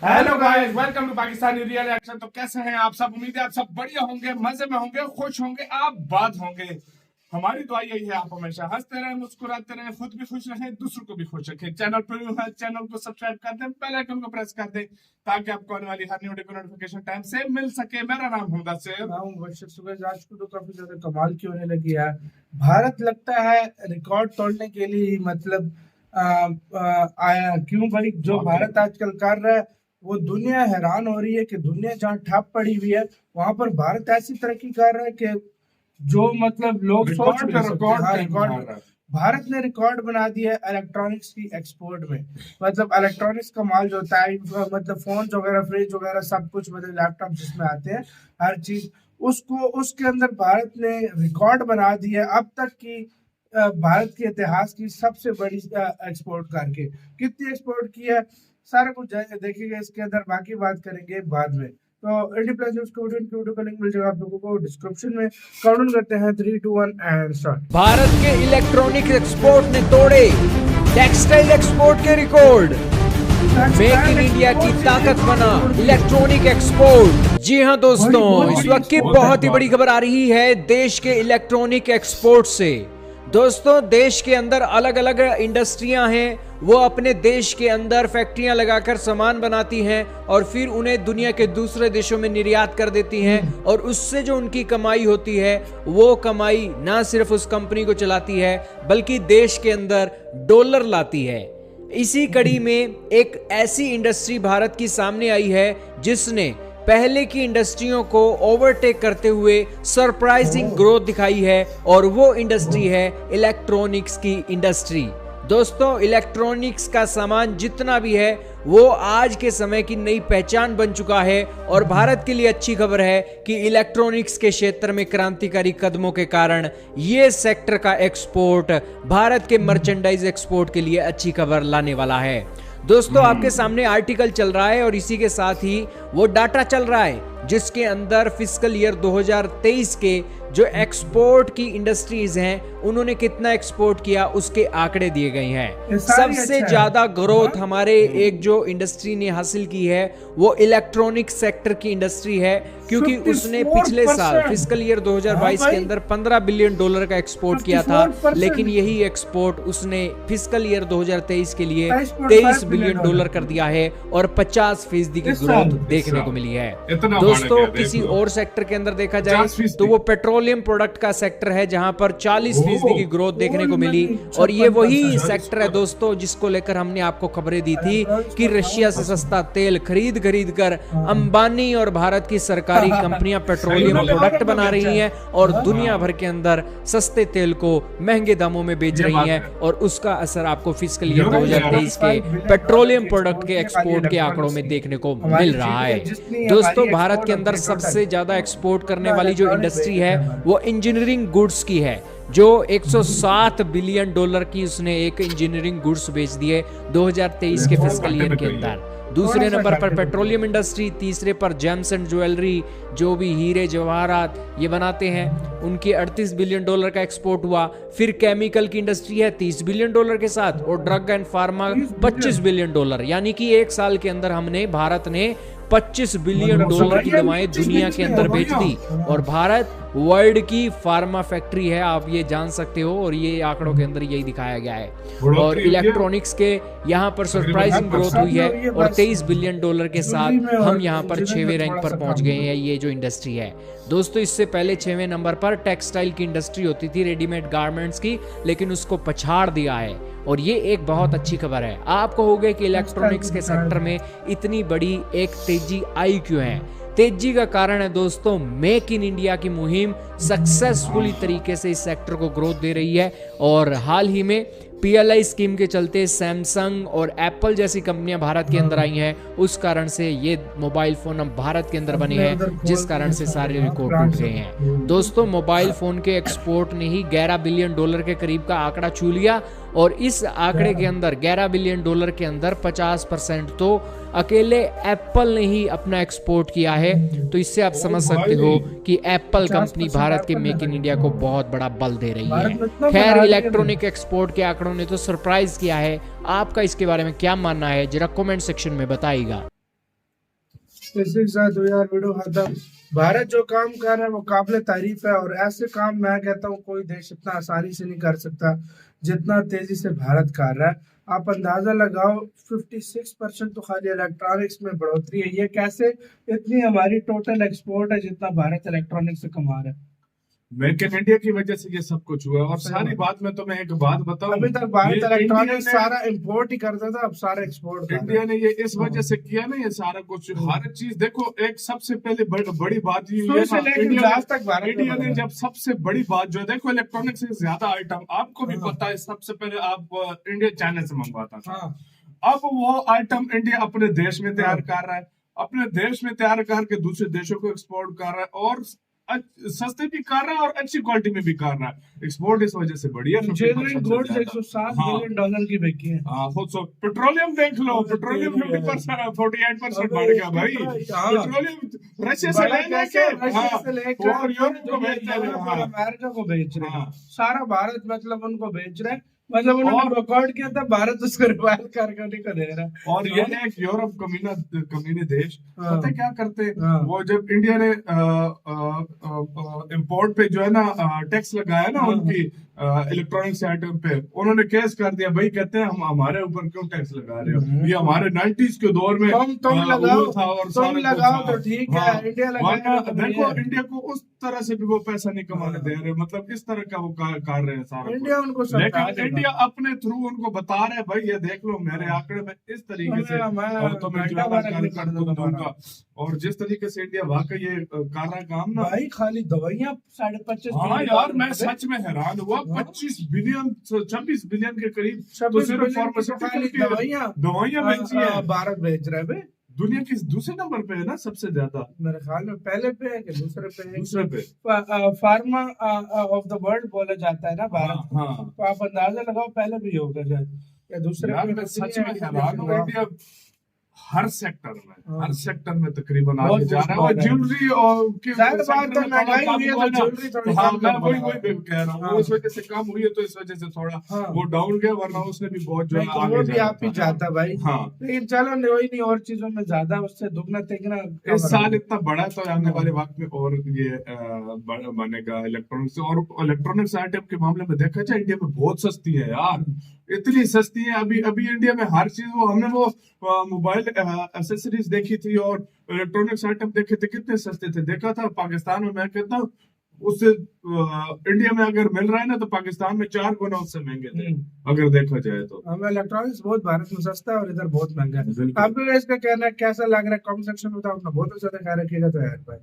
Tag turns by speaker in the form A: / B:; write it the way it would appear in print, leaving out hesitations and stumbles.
A: Hello guys, welcome to Pakistani real action. तो कैसे हैं आप सब? उम्मीद है आप सब बढ़िया होंगे, मजे में होंगे, खुश होंगे, आप बात होंगे। हमारी दुआ यही है आप हमेशा हंसते रहें, मुस्कुराते रहें, खुद भी खुश रहें, दूसरों को भी खुश रखें। चैनल पर न्यू है, चैनल को सब्सक्राइब कर दें, बेल आइकन को प्रेस कर दें ताकि आपको आने वाली हर वीडियो की नोटिफिकेशन टाइम से मिल सके। मेरा नाम है मुदस्सिर।
B: आज को तो काफी ज्यादा कमाल की होने लगी है। भारत लगता है रिकॉर्ड तोड़ने के लिए मतलब आया क्यों भाई। जो भारत आजकल कर रहा है वो दुनिया हैरान हो रही है कि दुनिया जहाँ ठप पड़ी हुई है वहां पर भारत ऐसी तरक्की कर रहा है कि जो मतलब लोग सोच नहीं सकते। हाँ, रिकॉर्ड भारत ने रिकॉर्ड बना दिया है इलेक्ट्रॉनिक्स की एक्सपोर्ट में। मतलब इलेक्ट्रॉनिक्स का माल जो होता है, मतलब फोन वगैरह, फ्रिज वगैरह सब कुछ, मतलब लैपटॉप जिसमें आते हैं हर चीज, उसको उसके अंदर भारत ने रिकॉर्ड बना दिया है अब तक की भारत के इतिहास की सबसे बड़ी एक्सपोर्ट करके। कितनी एक्सपोर्ट की है सारा कुछ देखिएगा इसके अंदर, बाकी बात करेंगे बाद में। तो इंडी प्लस न्यूज़ की वीडियो का लिंक मिल जाएगा आप लोगों को डिस्क्रिप्शन में। काउंट करते हैं 3, 2, 1 एंड स्टार्ट।
C: भारत के इलेक्ट्रॉनिक एक्सपोर्ट ने तोड़े टेक्सटाइल एक्सपोर्ट के रिकॉर्ड। मेक इन इंडिया की ताकत बना इलेक्ट्रॉनिक एक्सपोर्ट। जी हां दोस्तों, इस वक्त की बहुत ही बड़ी खबर आ रही है देश के इलेक्ट्रॉनिक एक्सपोर्ट से। दोस्तों, देश के अंदर अलग अलग इंडस्ट्रियां हैं, वो अपने देश के अंदर फैक्ट्रियां लगाकर सामान बनाती हैं और फिर उन्हें दुनिया के दूसरे देशों में निर्यात कर देती हैं, और उससे जो उनकी कमाई होती है वो कमाई ना सिर्फ उस कंपनी को चलाती है बल्कि देश के अंदर डॉलर लाती है। इसी कड़ी में एक ऐसी इंडस्ट्री भारत की सामने आई है जिसने पहले की इंडस्ट्रियों को ओवरटेक करते हुए सरप्राइजिंग ग्रोथ दिखाई है, और वो इंडस्ट्री है इलेक्ट्रॉनिक्स की इंडस्ट्री। दोस्तों, इलेक्ट्रॉनिक्स का सामान जितना भी है वो आज के समय की नई पहचान बन चुका है, और भारत के लिए अच्छी खबर है कि इलेक्ट्रॉनिक्स के क्षेत्र में क्रांतिकारी कदमों के कारण ये सेक्टर का एक्सपोर्ट भारत के मर्चेंडाइज एक्सपोर्ट के लिए अच्छी खबर लाने वाला है। दोस्तों, आपके सामने आर्टिकल चल रहा है और इसी के साथ ही वो डाटा चल रहा है जिसके अंदर फिस्कल ईयर 2023 के जो एक्सपोर्ट की इंडस्ट्रीज हैं उन्होंने कितना एक्सपोर्ट किया उसके आंकड़े दिए गए हैं। सबसे ज्यादा ग्रोथ हमारे एक जो इंडस्ट्री ने हासिल की है वो इलेक्ट्रॉनिक सेक्टर की इंडस्ट्री है, क्योंकि उसने पिछले साल फिस्कल ईयर 2022 के अंदर $15 बिलियन का एक्सपोर्ट किया था, लेकिन यही एक्सपोर्ट उसने फिस्कल ईयर 2023 के लिए $23 बिलियन कर दिया है और 50% की ग्रोथ देखने को मिली है। दोस्तों, किसी और सेक्टर के अंदर देखा जाए तो वो पेट्रोलियम प्रोडक्ट का सेक्टर है जहां पर 40% की ग्रोथ देखने को मिली, और ये वही सेक्टर है दोस्तों जिसको लेकर हमने आपको खबरें दी थी कि रशिया से सस्ता तेल खरीद कर अंबानी और भारत की सरकारी कंपनियां पेट्रोलियम प्रोडक्ट बना रही हैं और दुनिया भर के अंदर सस्ते तेल को महंगे दामों में बेच रही हैं, और उसका असर आपको फिस्कल ईयर 2023 के पेट्रोलियम प्रोडक्ट के एक्सपोर्ट के आंकड़ों में देखने को मिल रहा है। दोस्तों, भारत के अंदर सबसे ज्यादा एक्सपोर्ट करने वाली जो इंडस्ट्री है वो इंजीनियरिंग गुड्स की है, जो $107 बिलियन की उसने एक इंजीनियरिंग गुड्स बेच दिए 2023 के फिस्कल ईयर के अंदर। दूसरे नंबर पर पेट्रोलियम इंडस्ट्री, तीसरे पर जेम्स एंड ज्वेलरी, जो भी हीरे जवाहरात ये बनाते हैं, उनके $38 बिलियन का एक्सपोर्ट हुआ। फिर केमिकल की इंडस्ट्री है $30 बिलियन के साथ, और ड्रग एंड फार्मा $25 बिलियन। यानी कि एक साल के अंदर भारत ने $25 बिलियन की दवाएं दुनिया के अंदर बेच दी, और भारत वर्ल्ड की फार्मा फैक्ट्री है, आप ये जान सकते हो, और ये आंकड़ों के अंदर यही दिखाया गया है। और इलेक्ट्रॉनिक्स के यहाँ पर सरप्राइजिंग ग्रोथ हुई है, और $23 बिलियन के साथ हम यहाँ पर 6वें रैंक पर पहुंच गए हैं ये जो इंडस्ट्री है। दोस्तों, इससे पहले 6वें नंबर पर टेक्सटाइल की इंडस्ट्री होती थी, रेडीमेड गारमेंट्स की, लेकिन उसको पछाड़ दिया है, और ये एक बहुत अच्छी खबर है। आपको हो गए कि इलेक्ट्रॉनिक्स के सेक्टर में इतनी बड़ी एक तेजी आई क्यों है। तेजी का कारण है दोस्तों मेक इन इंडिया की मुहिम सक्सेसफुली तरीके से इस सेक्टर को ग्रोथ दे रही है, और हाल ही में PLI स्कीम के चलते सैमसंग और एप्पल जैसी कंपनियां भारत के अंदर आई हैं, उस कारण से ये मोबाइल फोन अब भारत के अंदर बने हैं, जिस कारण से सारे रिकॉर्ड टूट गए हैं। दोस्तों, मोबाइल फोन के एक्सपोर्ट ने ही $11 बिलियन के करीब का आंकड़ा छू लिया, और इस आंकड़े के अंदर $11 बिलियन के अंदर 50% तो अकेले एप्पल ने ही अपना एक्सपोर्ट किया है। तो इससे आप समझ सकते हो कि एप्पल कंपनी भारत के मेक इन इंडिया को बहुत बड़ा बल दे रही है। खैर, इलेक्ट्रॉनिक एक्सपोर्ट के आंकड़ों ने तो सरप्राइज किया है। आपका इसके बारे में क्या मानना है जरा कमेंट सेक्शन में बताइएगा।
B: इसी के साथ हुई यार वीडियो खत्म। भारत जो काम कर रहा है वो काबिल तारीफ है, और ऐसे काम मैं कहता हूँ कोई देश इतना आसानी से नहीं कर सकता जितना तेजी से भारत कर रहा है। आप अंदाजा लगाओ 56% तो खाली इलेक्ट्रॉनिक्स में बढ़ोतरी है। ये कैसे? इतनी हमारी टोटल एक्सपोर्ट है जितना भारत इलेक्ट्रॉनिक्स से कमा रहा है।
A: मेक इन इंडिया की वजह से ये सब कुछ हुआ है। और सारी बात में तो मैं एक बात बताऊं,
B: अभी तक भारत
A: ये
B: इलेक्ट्रॉनिक्स
A: इंडिया ने-
B: सारा इंपोर्ट ही करता था, अब सारा एक्सपोर्ट कर रहा
A: इंडिया
B: है।
A: ने ये इस वजह से किया ना, ये सारा कुछ हर चीज देखो। एक सबसे पहले बड़ी बात ये
B: शुरू
A: है
B: से
A: ना,
B: लेकर
A: इंडिया
B: आज तक भारत
A: इंडिया
B: में
A: ने
B: बना
A: जब सबसे बड़ी बात जो है, देखो इलेक्ट्रॉनिक्स से ज्यादा आइटम आपको भी पता है, सबसे पहले आप इंडिया चाइना से मंगवाता था।
B: हाँ,
A: अब वो आइटम इंडिया अपने देश में तैयार कर रहा है, अपने देश में तैयार करके दूसरे देशों को एक्सपोर्ट कर रहा है, और सस्ते भी कर रहा है और अच्छी क्वालिटी में भी कर रहा है। एक्सपोर्ट इस वजह से बढ़िया।
B: इंजीनियरिंग गुड्स 107 बिलियन डॉलर की बिकी है।
A: पेट्रोलियम देख लो, पेट्रोलियम 48% बढ़ गया भाई। पेट्रोलियम रशिया से लेके और यूरोप को बेच रहे हैं,
B: अमेरिका को बेच रहे हैं,
A: हाँ।
B: सारा भारत मतलब उनको बेच रहे हैं। मतलब उन्होंने रिकॉर्ड किया था, भारत उसको रिवाइव करके को दे रहा है।
A: और ये है एक यूरोप कमीने देश,
B: हाँ।
A: पता है क्या करते हैं?
B: हाँ।
A: वो जब इंडिया ने इंपोर्ट पे जो है ना टैक्स लगाया ना
B: हाँ।
A: उनकी इलेक्ट्रॉनिक्स आइटम पे, उन्होंने केस कर दिया भाई। कहते हैं हम हमारे ऊपर क्यों टैक्स लगा रहे हो, ये हमारे 90s के दौर में
B: तुम लगाओ,
A: वो था और
B: तुम
A: सारा कुछ
B: लगाओ
A: था।
B: तो ठीक है,
A: हाँ।
B: इंडिया लगाएगा
A: वरना
B: तो नहीं
A: देखो
B: है।
A: इंडिया को उस तरह से भी वो पैसा नहीं कमाने दे रहे, मतलब इस तरह का वो कर रहे हैं सारा
B: इंडिया
A: कुछ।
B: उनको सरकार
A: लेकिन
B: देगा।
A: इंडिया अपने थ्रू उनको बता रहे हैं भाई ये देख लो मेरे आंकड़े में इस तरीके से और तुम्हें जो है कर दूंगा। और जिस तरीके से इंडिया वाकई ये कर रहा है काम ना
B: भाई, खाली दवाइयाँ 25.5
A: हाँ यार, मैं सच में हैरान हुआ। 25 बिलियन 26 बिलियन के करीब तो सिर्फ फार्मास्यूटिकल की दवाइयां बेची है।
B: भारत बेच रहा है भाई।
A: दुनिया की दूसरे नंबर पे है ना सबसे ज्यादा,
B: मेरे ख्याल में पहले पे है कि दूसरे पे है।
A: दूसरे पे।
B: फार्मा ऑफ द वर्ल्ड बोला जाता है ना भारत।
A: हाँ
B: तो आप अंदाजा लगाओ पहले भी होगा शायद या दूसरे
A: यार,
B: पे।
A: मैं सच में हैरान हूँ। इंडिया हर सेक्टर में तकरीबन
B: बहुत
A: आगे जा रहा है। और
B: कुछ
A: ज्वेलरी और
B: जाहिर बात है, महंगाई हुई है तो ज्वेलरी थोड़ी
A: हाँ,
B: कम
A: मैं
B: कर
A: वही
B: रहा है।
A: कह रहा हूँ।
B: हाँ।
A: वो इस वजह से कम हुई है, तो इस वजह से थोड़ा
B: हाँ।
A: वो डाउन गया, वरना उसने भी बहुत जो है
B: नहीं तो
A: आगे
B: वो भी
A: जाना
B: आप ही
A: था।
B: जाता भाई।
A: हाँ।
B: लेकिन चलो वही नहीं, और चीजों में ज्यादा उससे दुगना तिगना
A: इस साल इतना बड़ा है, तो आने वाले वक्त में और ये बनेगा इलेक्ट्रॉनिक्स। और इलेक्ट्रॉनिक्स आइटम के मामले में देखा जाए, इंडिया में बहुत सस्ती है यार, इतनी सस्ती है। अभी इंडिया में हर चीज, वो हमने वो मोबाइल एसेसरीज देखी थी और इलेक्ट्रॉनिक्स आइटम देखे थे, कितने सस्ते थे। देखा था पाकिस्तान में, मैं कहता हूँ उससे इंडिया में अगर मिल रहा है ना, तो पाकिस्तान में 4 गुना उससे महंगे थे अगर देखा जाए तो।
B: हमें इलेक्ट्रॉनिक्स बहुत भारत में सस्ता है और इधर बहुत महंगा है।
A: बिल्कुल।
B: आपको इसका कहना है कैसा लग रहा है? कमेंट सेक्शन में बताओ। अपना बहुत अच्छा ख्याल रखिएगा। तो यार भाई।